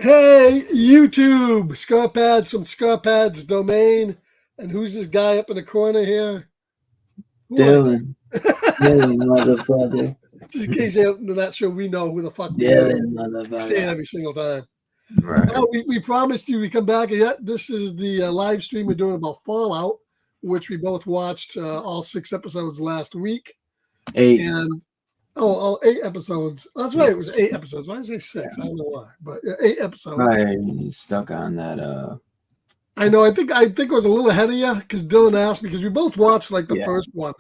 Hey, YouTube, Scarpads from Scarpads Domain. And who's this guy up in the corner here? Who are you? Dylan. Dylan, motherfucker. Just in case you're not sure, we know who the fuck we are. Dylan, We say it motherfucker. every single time. Right. Well, we promised you we come back. And yet, this is the live stream we're doing about Fallout, which we both watched all 6 episodes last week. 8. And all 8 episodes. That's right, it was 8 episodes. Why did I say 6? I don't know why, but 8 episodes. Right. Stuck on that. I know. I think I was a little ahead of you because Dylan asked me because we both watched like the first one,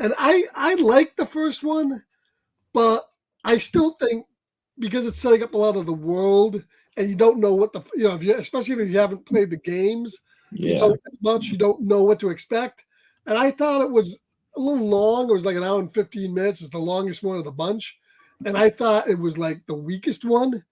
and I liked the first one, but I still think because it's setting up a lot of the world, and you don't know what especially if you haven't played the games, you don't know what to expect. And I thought it was a little long. It was like an hour and 15 minutes. It's the longest one of the bunch, and I thought it was like the weakest one.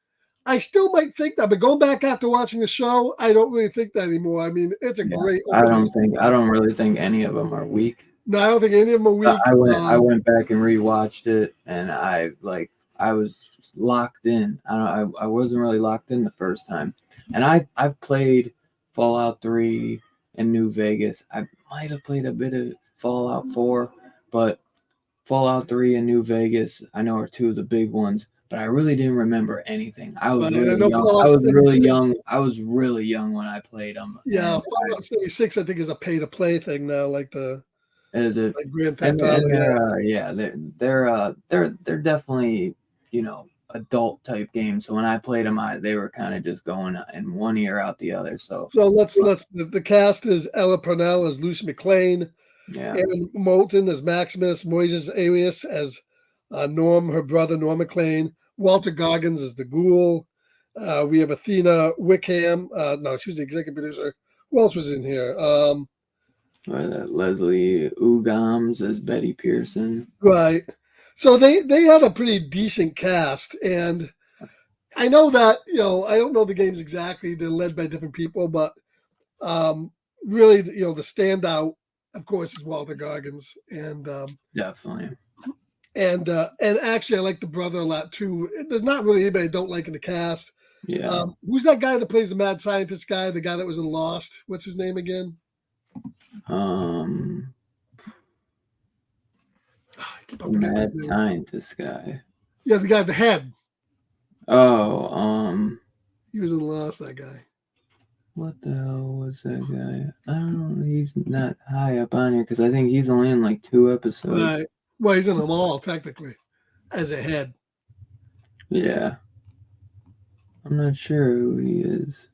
I still might think that, but going back after watching the show, I don't really think that anymore. I mean, it's a great. I don't really think any of them are weak. No, I don't think any of them are weak. I went back and rewatched it, and I was locked in. I wasn't really locked in the first time, and I've played Fallout 3 and New Vegas. I might have played a bit of Fallout 4, but Fallout 3 and New Vegas I know are 2 of the big ones. But I really didn't remember anything. I was really young. I was really young when I played them. Yeah, Fallout 76 I think is a pay-to-play thing now, like the. Is it? Like Grand Theft Auto. They're definitely adult type games. So when I played them, they were kind of just going in one ear out the other. So let's the cast is Ella Purnell as Lucy McLean, Aaron Moulton as Maximus, Moises Arias as Norm, her brother Norm McLean, Walter Goggins as the Ghoul. We have Athena Wickham. No, she was the executive producer. Who else was in here? Leslie Uggams as Betty Pearson. Right. So they had a pretty decent cast, and I know that I don't know the games exactly. They're led by different people, but really, the standout, of course, is Walter Goggins, and definitely. And actually, I like the brother a lot too. There's not really anybody I don't like in the cast. Yeah. Who's that guy that plays the mad scientist guy? The guy that was in Lost. What's his name again? Mad scientist guy. Yeah, the guy at the head. Oh, he was in Lost. That guy. What the hell was that guy? I don't know. He's not high up on here because I think he's only in like 2 episodes. Right. Well, he's in them all technically, as a head. Yeah. I'm not sure who he is.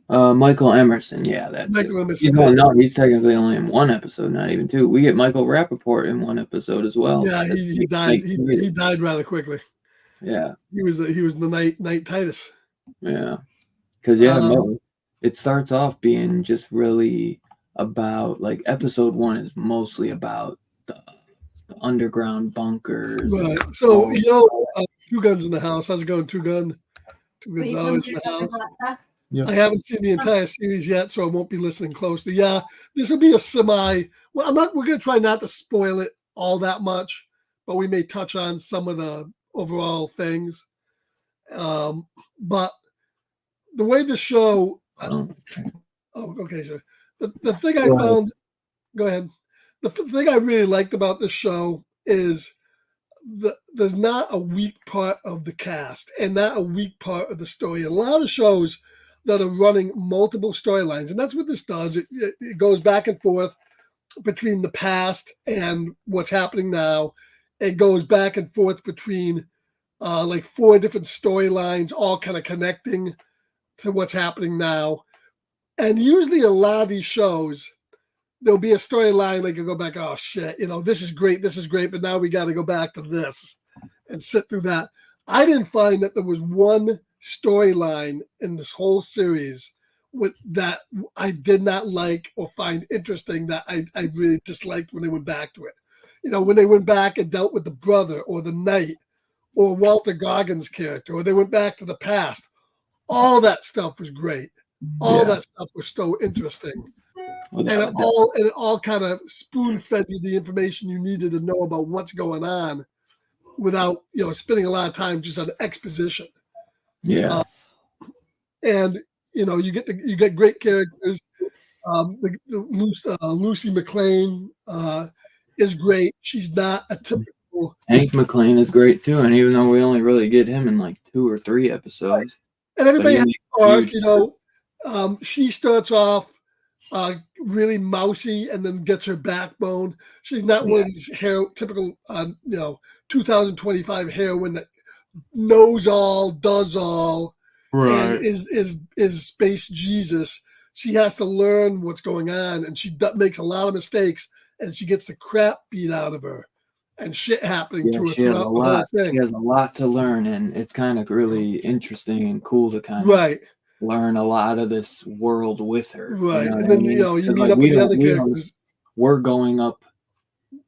Michael Emerson. Yeah, that's Michael it. Emerson. He's technically only in 1 episode, not even 2. We get Michael Rappaport in 1 episode as well. Yeah, he died. He died rather quickly. Yeah. He was the night Titus. Yeah. Because it starts off being just really about like episode 1 is mostly about the underground bunkers. Right. So Two Guns in the House. How's it going, Two Gun? Two Guns always in the house. Yep. I haven't seen the entire series yet, so I won't be listening closely. Yeah, this will be a semi. Well, we're going to try not to spoil it all that much, but we may touch on some of the overall things. But the way the show. Okay, sure. The thing I found. Go ahead. The thing I really liked about the show is there's not a weak part of the cast and not a weak part of the story. A lot of shows that are running multiple storylines, and that's what this does. It goes back and forth between the past and what's happening now. It goes back and forth between like 4 different storylines, all kind of connecting to what's happening now. And usually a lot of these shows, there'll be a storyline like you go back, oh shit, this is great, but now we got to go back to this and sit through that. I didn't find that there was one storyline in this whole series that I did not like or find interesting that I really disliked when they went back to it. When they went back and dealt with the brother or the knight or Walter Goggins' character, or they went back to the past, all that stuff was great. All that stuff was so interesting. And it all kind of spoon-fed you the information you needed to know about what's going on without, spending a lot of time just on exposition. Yeah. and you get great characters. Lucy McLean is great. She's not a typical. Hank McLean is great too, and even though we only really get him in like 2 or 3 episodes, and everybody has an arc. She starts off really mousy and then gets her backbone. She's not one of these typical 2025 heroine that knows all, does all, and is space Jesus. She has to learn what's going on, and she makes a lot of mistakes, and she gets the crap beat out of her, and shit happening to her throughout the whole thing. She has a lot to learn, and it's kind of really interesting and cool to kind of learn a lot of this world with her. Right, and then you meet up with the other characters. We're going up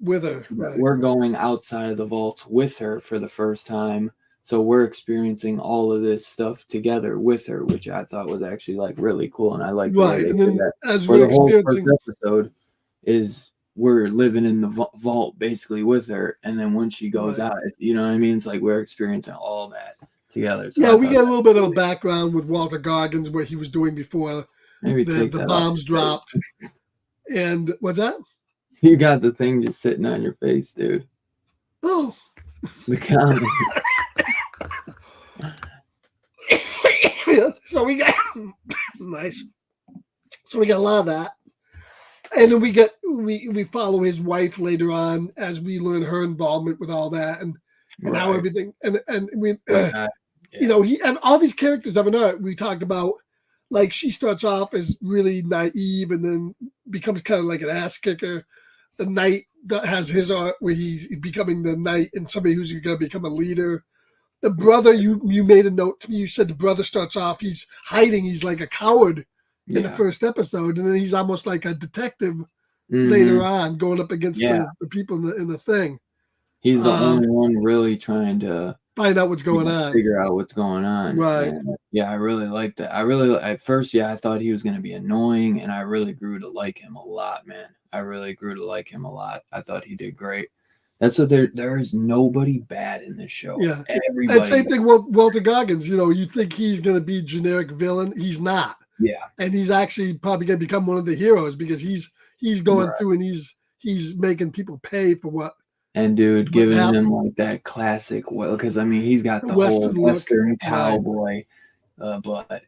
with her. Right. We're going outside of the vaults with her for the first time. So we're experiencing all of this stuff together with her, which I thought was actually like really cool, and I like and then that. As we're experiencing the whole first episode is we're living in the vault basically with her, and then when she goes out, you know what I mean? It's like we're experiencing all that together. So we get a little bit of a background with Walter Goggins, what he was doing before the bombs dropped. And what's that? You got the thing just sitting on your face, dude. Oh, the comment. So we got nice. So we got a lot of that, and then we follow his wife later on as we learn her involvement with all that and how everything and we he and all these characters have an arc. We talked about, like, she starts off as really naive and then becomes kind of like an ass kicker. The knight that has his arc where he's becoming the knight and somebody who's going to become a leader. The brother, you made a note to me. You said the brother starts off, he's hiding. He's like a coward in the first episode. And then he's almost like a detective later on, going up against the people in the thing. He's the only one really trying to find out what's going on. Figure out what's going on. Right. And, I really like that. At first, I thought he was going to be annoying, and I really grew to like him a lot, man. I really grew to like him a lot. I thought he did great. That's what there is nobody bad in this show. Yeah. Everybody. And same thing with Walter Goggins. You think he's going to be generic villain. He's not. Yeah. And he's actually probably going to become one of the heroes because he's going through and he's making people pay for what. And dude, giving him like that classic, because I mean, he's got the whole Western cowboy, but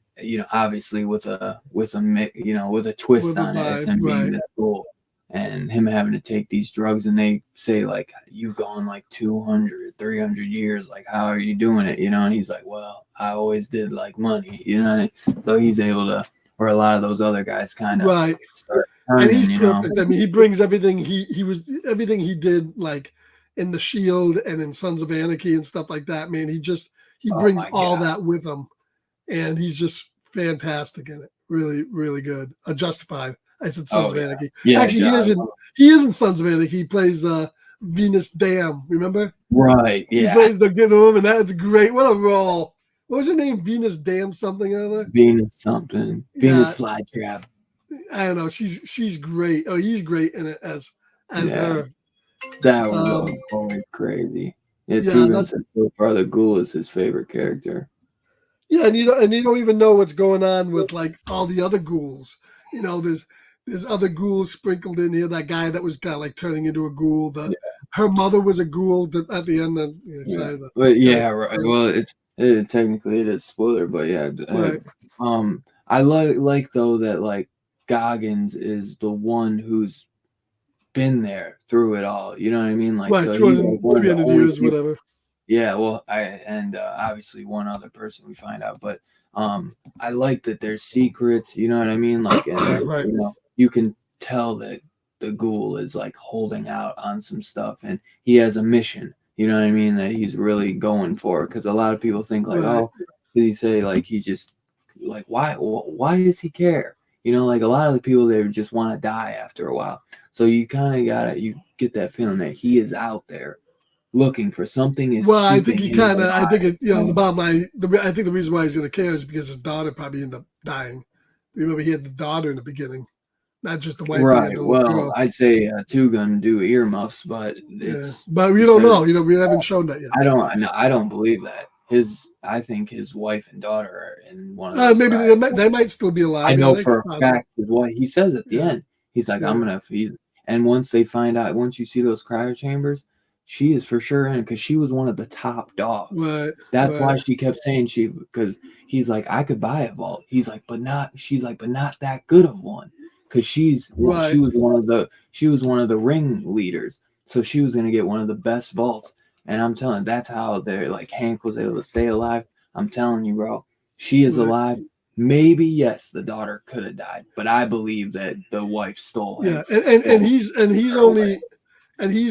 obviously with a twist on it, as him being this cool. And him having to take these drugs, and they say, like, you've gone like 200, 300 years. Like, how are you doing it? And he's like, well, I always did like money, So he's able to, where a lot of those other guys kind of start turning, and he's perfect. I mean, he brings everything everything he did, like in The Shield and in Sons of Anarchy and stuff like that. Man, he brings all that with him, and he's just fantastic in it. Really, really good. Justified. I said Sons of Anarchy. Yeah, actually, he isn't Sons of Anarchy. He plays Venus Dam. Remember? Right. Yeah. He plays the good woman. That's great. What a role. What was her name? Venus Dam something or other? Venus something. Venus Flytrap. I don't know. She's great. Oh, he's great in it as her. That was always crazy. Tugan said so far the ghoul is his favorite character. Yeah, and you don't even know what's going on with like all the other ghouls. There's other ghouls sprinkled in here. That guy that was kind of like turning into a ghoul. Her mother was a ghoul at the end. Right. Well, technically it is spoiler, but right. I like though that like Goggins is the one who's been there through it all. You know what I mean? Like, right, so 300 years, whatever. Yeah, well, obviously one other person we find out, but I like that there's secrets. You know what I mean? Like, and right. You can tell that the ghoul is like holding out on some stuff, and he has a mission. You know what I mean? That he's really going for. Because a lot of people think like, oh, did he say like he's just like why does he care? Like a lot of the people, they just want to die after a while. So you kind of you get that feeling that he is out there looking for something. I think the bottom line, I think the reason why he's going to care is because his daughter probably ended up dying. Remember, he had the daughter in the beginning, not just the wife. Right. Well, I'd say Tugun do earmuffs, but but we don't know. We haven't shown that yet. I don't believe that. I think his wife and daughter are in one of those. Maybe they might still be alive. I know for a fact what he says at the end. He's like, I'm gonna feed. And once they find out, once you see those cryo chambers, she is for sure in because she was one of the top dogs. Right. That's why she kept saying because he's like, I could buy a vault. He's like, but not. She's like, but not that good of one because she was one of the ring leaders, so she was gonna get one of the best vaults. And I'm telling you, that's how they're like Hank was able to stay alive. I'm telling you, bro, she is alive. Maybe yes, the daughter could have died, but I believe that the wife stole him. Yeah, and he's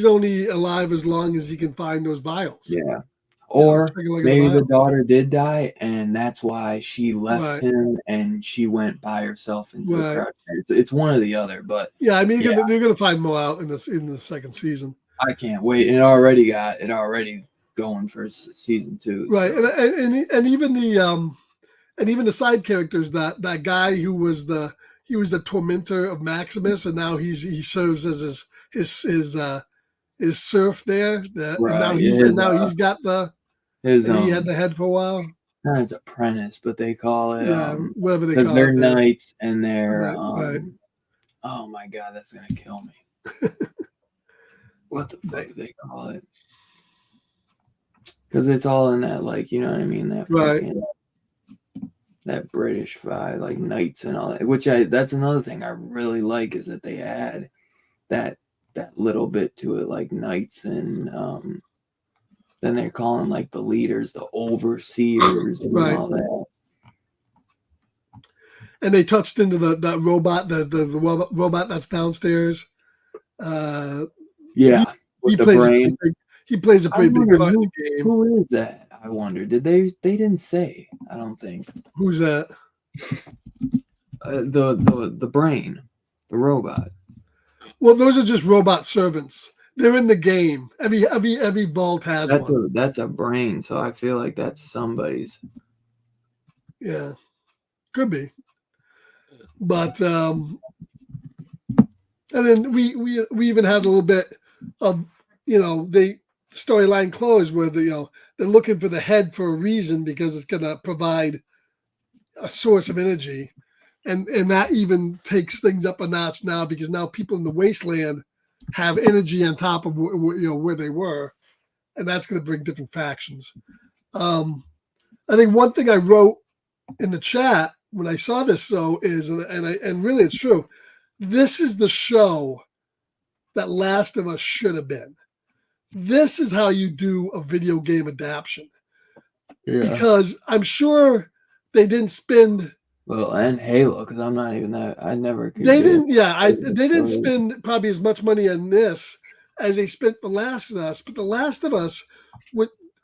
only alive as long as he can find those vials. Yeah, or maybe the daughter did die, and that's why she left him and she went by herself into the crowd. It's one or the other, but yeah, I mean, they're gonna find more out in the second season. I can't wait. It already going for season 2. Right, so. and even the side characters, that guy who was the tormentor of Maximus, and now he serves as his serf there. And now he's got he had the head for a while. Not his apprentice, but they call it whatever they call it. They're knights and they're right. Oh my god, that's gonna kill me. What the fuck do they call it? Because it's all in that, like, you know what I mean? That fucking, that British vibe, like knights and all that. Which that's another thing I really like is that they add that little bit to it, like knights, and then they're calling like the leaders, the overseers, and all that. And they touched into that robot, the robot that's downstairs. With the brain. He plays a pretty big part in the game. Who is that? I wonder. Did they didn't say? I don't think. Who's that? The brain, the robot. Well, those are just robot servants. They're in the game. Every vault has one. That's a brain, so I feel like that's somebody's. Yeah, could be. But and then we even had a little bit of the storyline closed where they're looking for the head for a reason because it's going to provide a source of energy, and that even takes things up a notch now because now people in the wasteland have energy on top of where they were, and that's going to bring different factions. I think one thing I wrote in the chat when I saw this show is, and really it's true, this is the show that Last of Us should have been. This is how you do a video game adaptation. Yeah. Because I'm sure they didn't spend. Well, and Halo, because I'm not even that. I never. They didn't. Yeah, they didn't spend probably as much money on this as they spent for Last of Us. But The Last of Us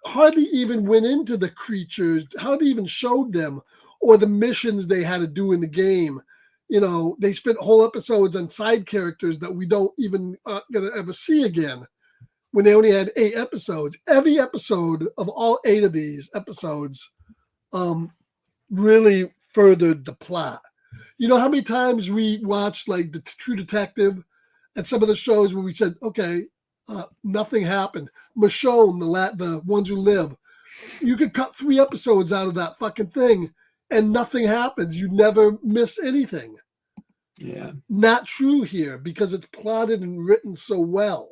hardly even went into the creatures, hardly even showed them, or the missions they had to do in the game. They spent whole episodes on side characters that we don't even gonna ever see again. When they only had 8 episodes, every episode of all 8 of these episodes really furthered the plot. You know how many times we watched like the True Detective and some of the shows where we said, okay, nothing happened. Michonne, the Ones Who Live, you could cut 3 episodes out of that fucking thing and nothing happens. You never miss anything. Yeah. Not true here because it's plotted and written so well.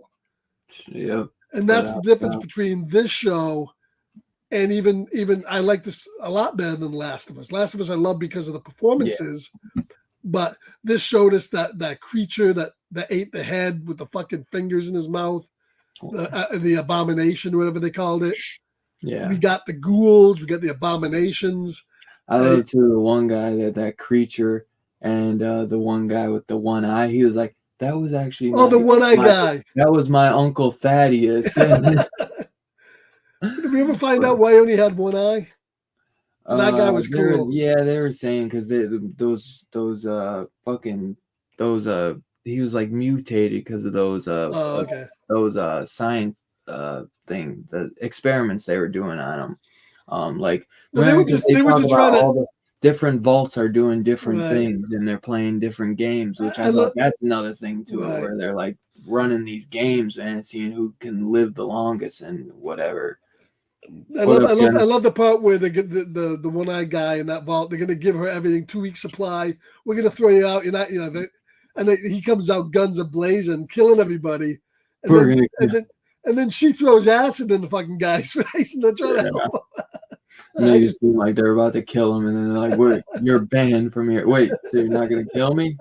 Yep. And that's the difference between this show and even I like this a lot better than Last of Us. Last of Us I love because of the performances, but this showed us that creature that ate the head with the fucking fingers in his mouth, the abomination, whatever they called it. Yeah. We got the ghouls, we got the abominations. I love too the one guy that creature and the one guy with the one eye. He was like, that was actually the one-eye guy. That was my Uncle Thaddeus. Did we ever find out why he only had one eye? That guy was cool. They were saying because he was like mutated because of those those science thing, the experiments they were doing on him. They were just trying to. All the different vaults are doing different things and they're playing different games, which I thought that's another thing to it, where they're like running these games and seeing who can live the longest and whatever. I love the part where they get the one-eyed guy in that vault. They're going to give her everything, 2 weeks supply. We're going to throw you out. You're not, he comes out guns ablazing, killing everybody. And then she throws acid in the fucking guy's face, and they're trying to help him. And they just seem like they're about to kill him, and then they're like, "Wait, you're banned from here. Wait, so you're not going to kill me?"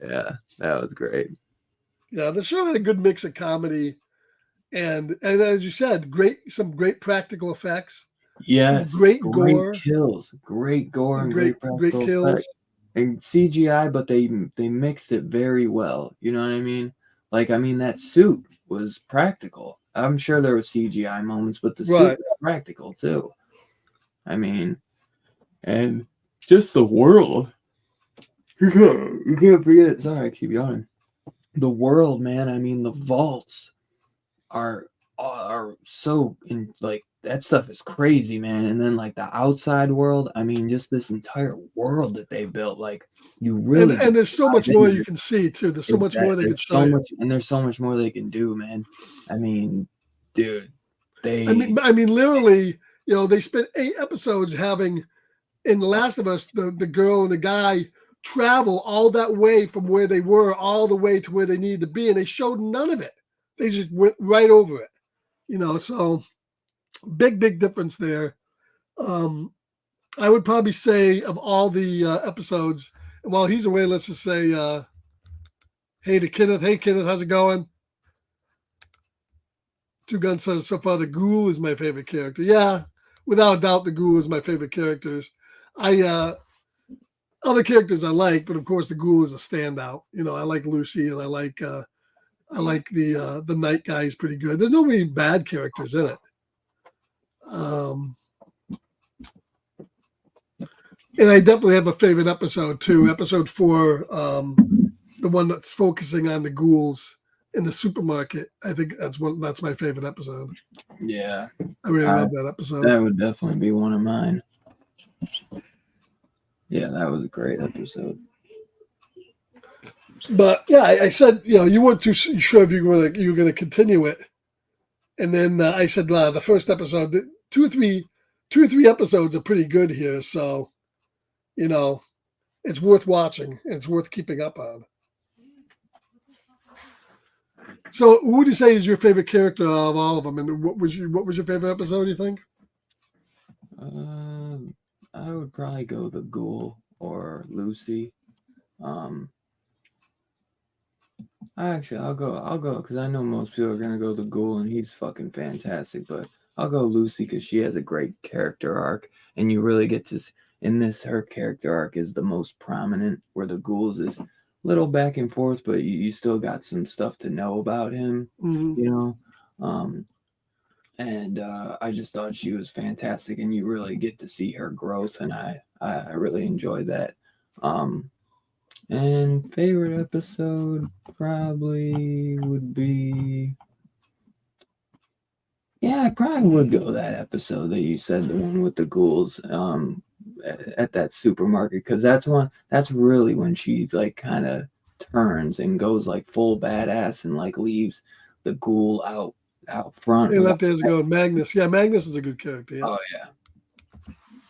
Yeah, that was great. Yeah, the show had a good mix of comedy and as you said, some great practical effects. Yes, great gore, kills, great gore, and great kills, effects. And CGI, but they mixed it very well. You know what I mean? Like, that suit was practical. I'm sure there was CGI moments, but the suit was practical too. And just the world. You can't forget it. Sorry, I keep yawning. The world, man. The vaults are so that stuff is crazy, man. And then like the outside world, just this entire world that they built, like you really and there's so much more you can see too. There's so much more they can show you. And there's so much more they can do, man. Dude, literally, they spent 8 episodes having in The Last of Us the girl and the guy travel all that way from where they were all the way to where they needed to be, and they showed none of it. They just went right over it, so big difference there. I would probably say of all the episodes, and while he's away, let's just say, hey to Kenneth. Hey, Kenneth, how's it going? Two Guns says, so far, the Ghoul is my favorite character. Yeah, without doubt, the Ghoul is my favorite characters. Other characters I like, but of course, the Ghoul is a standout. I like Lucy, and I like the Night Guy is pretty good. There's no really bad characters in it. And I definitely have a favorite episode too. Episode 4, the one that's focusing on the ghouls in the supermarket. I think that's my favorite episode. Yeah, I really love that episode. That would definitely be one of mine. Yeah, that was a great episode. But yeah, I said, you weren't too sure if you were going to continue it, and then I said, the first episode, 2 or 3 episodes are pretty good here, so it's worth watching. It's worth keeping up on. So, who would you say is your favorite character of all of them, and what was your favorite episode? You think? I would probably go the Ghoul or Lucy. I'll go because I know most people are gonna go the Ghoul, and he's fucking fantastic. But I'll go Lucy because she has a great character arc, and you really get to in this. Her character arc is the most prominent, where the Ghouls is little back and forth, but you still got some stuff to know about him. Mm-hmm. And I just thought she was fantastic, and you really get to see her growth, and I really enjoyed that. And favorite episode probably would be, I probably would go that episode that you said, the one with the ghouls at that supermarket, because that's really when she like kind of turns and goes like full badass and like leaves the ghoul out front. They left as go Magnus. Yeah, Magnus is a good character. Yeah. Oh yeah.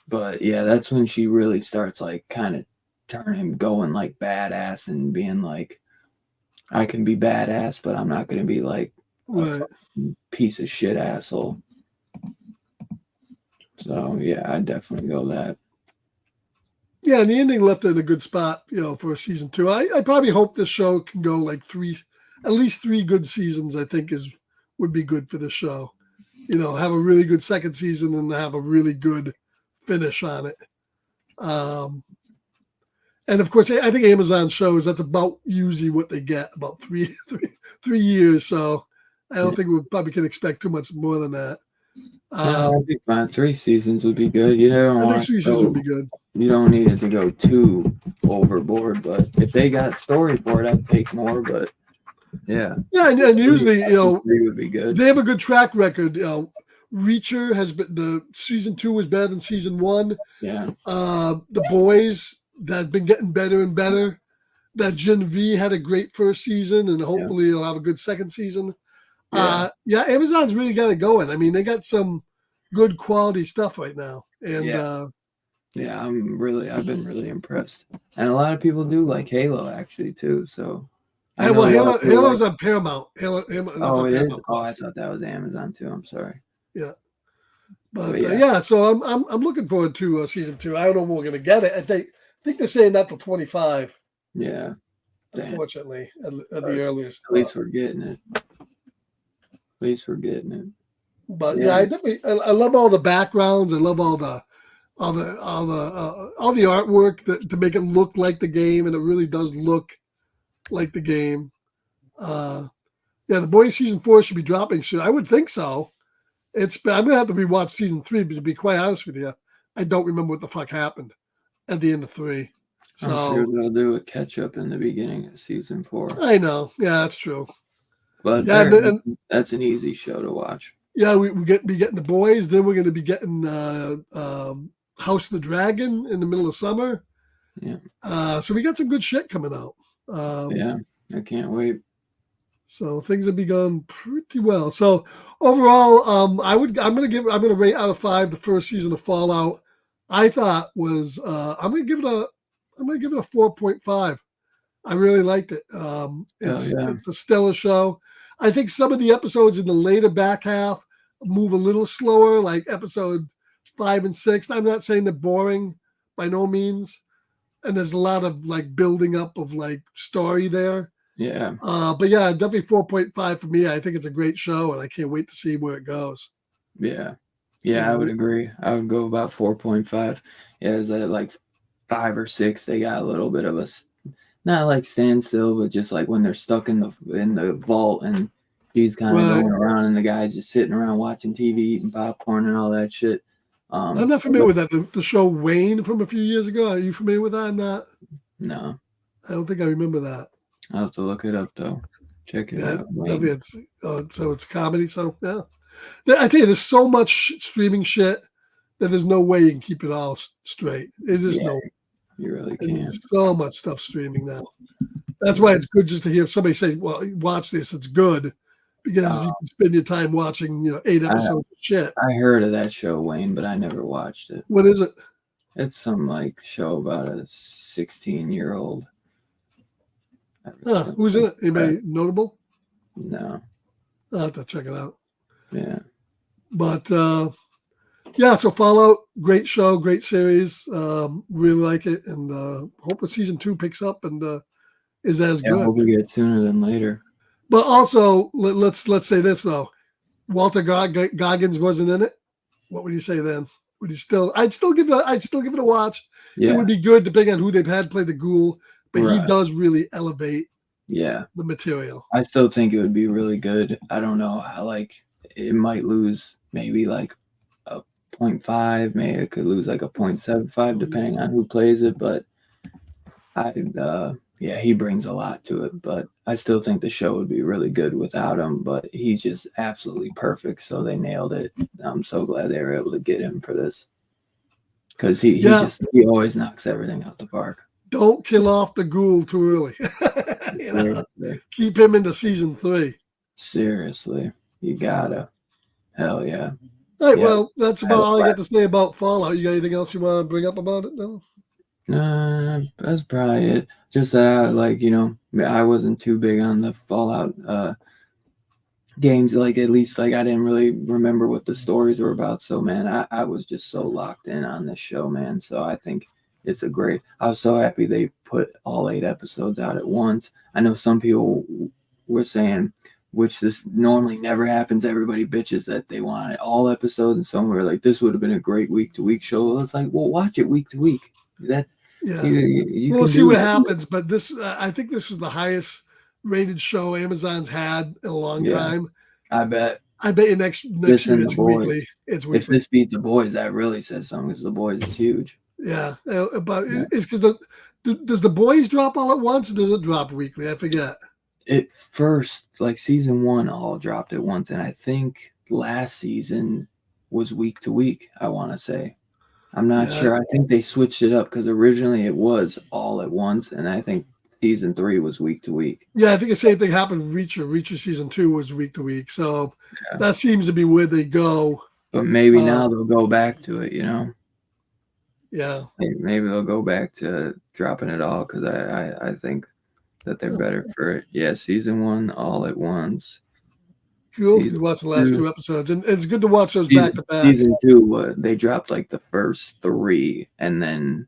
But yeah, that's when she really starts like kind of turning, going like badass and being like, I can be badass, but I'm not going to be like a piece of shit asshole. So yeah, I'd definitely go that. Yeah, and the ending left it in a good spot, for season 2. I probably hope this show can go like at least 3 good seasons. I think would be good for the show. Have a really good second season and have a really good finish on it. And of course, I think Amazon shows that's about usually what they get, about 3 years. So I don't think we probably can expect too much more than that. I'd be fine. 3 seasons would be good. I think 3 seasons would be good. You don't need it to go too overboard, but if they got storyboard, I'd take more. But yeah, and usually 3 would be good. They have a good track record. Reacher has been the season 2 was better than season 1. Yeah. The Boys that's been getting better and better. That Gen V had a great first season, and hopefully it'll have a good second season. Yeah. Amazon's really got it going. I mean, they got some good quality stuff right now, and yeah, I've been really impressed, and a lot of people do like Halo actually too. So, Halo's on Paramount. Halo, that's oh, on it is. Paramount Oh, I Plus. thought that was Amazon too. I'm sorry. Yeah, but yeah. So I'm looking forward to season 2. I don't know when we're gonna get it. I think they're saying not till 25. Yeah. Unfortunately, at the earliest. At least we're getting it. But I love all the backgrounds. I love all the artwork to make it look like the game, and it really does look like the game. The Boys season 4 should be dropping soon. I would think so. I'm gonna have to rewatch season 3, but to be quite honest with you, I don't remember what the fuck happened at the end of 3. So I'm sure they'll do a catch up in the beginning of season 4. I know, yeah, that's true. But that's an easy show to watch. Yeah, we be getting the Boys. Then we're going to be getting House of the Dragon in the middle of summer. Yeah. So we got some good shit coming out. Yeah, I can't wait. So things have begun pretty well. So overall, I'm going to rate out of 5 the first season of Fallout. I thought was I'm going to give it a 4.5. I really liked it. It's a stellar show. I think some of the episodes in the later back half move a little slower, like episode 5 and 6. I'm not saying they're boring by no means. And there's a lot of like building up of like story there. Yeah. But yeah, definitely 4.5 for me. I think it's a great show and I can't wait to see where it goes. Yeah. Yeah, I would agree. I would go about 4.5. Yeah, is that like 5 or 6? They got a little bit of a not like standstill, but just like when they're stuck in the vault and he's kind of going around and the guy's just sitting around watching TV, eating popcorn and all that shit. I'm not familiar with that. The show Wayne from a few years ago. Are you familiar with that? I'm not. No. I don't think I remember that. I'll have to look it up though. Check it out. So it's comedy. So yeah. I tell you, there's so much streaming shit that there's no way you can keep it all straight. There's just no. You really can. There's so much stuff streaming now. That's why it's good just to hear somebody say, "Well, watch this. It's good," because you can spend your time watching, 8 episodes of shit. I heard of that show, Wayne, but I never watched it. What is it? It's some like show about a 16-year-old. Who's in it? Anybody notable? No. I'll have to check it out. Yeah. But so Fallout, great show, great series. Really like it, and hope season 2 picks up and is as good. I hope we get it sooner than later. But also, let's say this though: Walter Goggins wasn't in it. What would you say then? Would you still? I'd still give it a watch. Yeah. It would be good depending on who they've had play the Ghoul, but he does really elevate. Yeah. The material. I still think it would be really good. I don't know how it might lose maybe like a 0.5, maybe it could lose like a 0.75 depending on who plays it, but he brings a lot to it, but I still think the show would be really good without him, but he's just absolutely perfect, so they nailed it. I'm so glad they were able to get him for this because he always knocks everything out the park. Don't kill off the Ghoul too early. Keep him into season 3. Seriously, you gotta. Hell yeah. All right, well, that's about all I got to say about Fallout. You got anything else you want to bring up about it? No? That's probably it. Just that I wasn't too big on the Fallout games. Like at least I didn't really remember what the stories were about. So man, I was just so locked in on this show, man. So I think it's I was so happy they put all 8 episodes out at once. I know some people were saying, which this normally never happens, everybody bitches that they want all episodes, and some were like, this would have been a great week-to-week show. It's like, well, watch it week to week. That's we'll see what happens, but this I think this is the highest rated show Amazon's had in a long time. I bet you next year it's weekly. It's weekly. If this beat The Boys, that really says something because The Boys is huge. Yeah, but it's because does The Boys drop all at once or does it drop weekly? I forget. It first, like season 1 all dropped at once, and I think last season was week to week, I want to say. I'm not sure. I think they switched it up because originally it was all at once, and I think season 3 was week to week. Yeah, I think the same thing happened with Reacher. Reacher season 2 was week to week. So that seems to be where they go. But maybe now they'll go back to it, you know? Yeah. Maybe they'll go back to dropping it all because I think that they're better for it. Yeah, season 1 all at once. Cool. You watched the last 2 episodes, and it's good to watch those back to back. Season 2, they dropped like the first 3, and then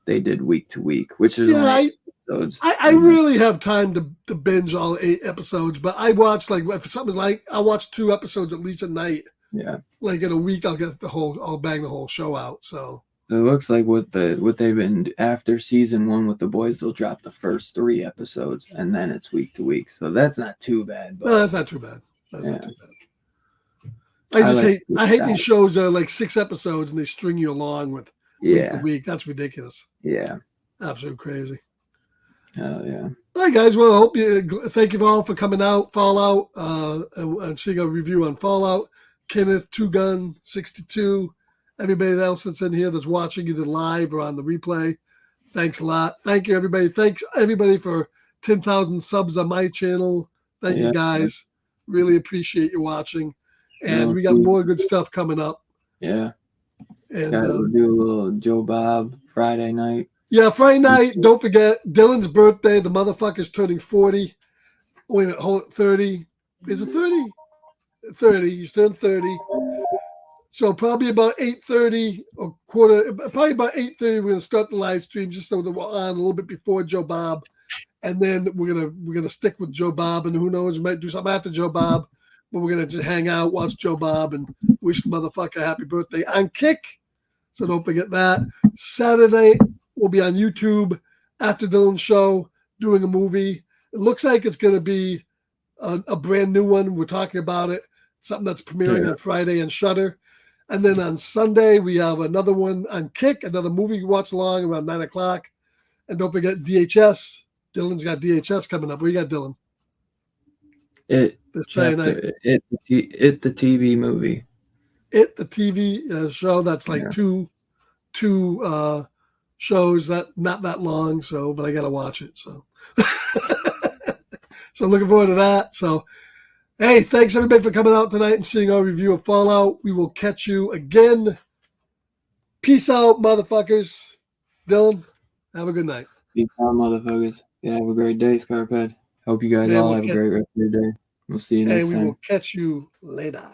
they did week to week, which is episodes. I really have time to binge all 8 episodes, but I watch like if something's like I watch 2 episodes at least a night. Yeah, like in a week I'll bang the whole show out. So it looks like what they've been after season 1 with the boys, they'll drop the first 3 episodes, and then it's week to week. So that's not too bad. But no, that's not too bad. That's not too bad. I hate these shows that are like 6 episodes and they string you along with week to week. That's ridiculous. Yeah. Absolutely crazy. Oh yeah. All right, guys. Well, thank you all for coming out, Fallout, and seeing a review on Fallout. Kenneth, 2Gun62, everybody else that's in here that's watching either live or on the replay. Thanks a lot. Thank you, everybody. Thanks everybody for 10,000 subs on my channel. Thank you, guys. Really appreciate you watching. And we got more good stuff coming up. Yeah. And we'll do a little Joe Bob Friday night. Yeah, Friday night. Don't forget Dylan's birthday. The motherfucker's turning 40. Wait a minute, hold it, 30. Is it 30? 30. He's turned 30. So probably about 8:30 or probably about 8:30. We're gonna start the live stream just so that we're on a little bit before Joe Bob, and then we're gonna stick with Joe Bob, and who knows, we might do something after Joe Bob, but we're gonna just hang out, watch Joe Bob, and wish the motherfucker a happy birthday on Kick. So don't forget that. Saturday we'll be on YouTube after Dylan's show doing a movie. It looks like it's gonna be a brand new one. We're talking about it. Something that's premiering on Friday on Shudder. And then on Sunday, we have another one on Kick, another movie you watch along around 9 o'clock. And don't forget DHS. Dylan's got DHS coming up. What you got, Dylan? This Saturday night. It the TV movie. It the TV show that's like two shows that not that long. So, but I got to watch it. So, so looking forward to that. So, hey, thanks everybody for coming out tonight and seeing our review of Fallout. We will catch you again. Peace out, motherfuckers. Dylan, have a good night. Peace out, motherfuckers. Yeah, have a great day, Scarphead. Hope you guys all have a great rest of your day. We'll see you next time. We will catch you later.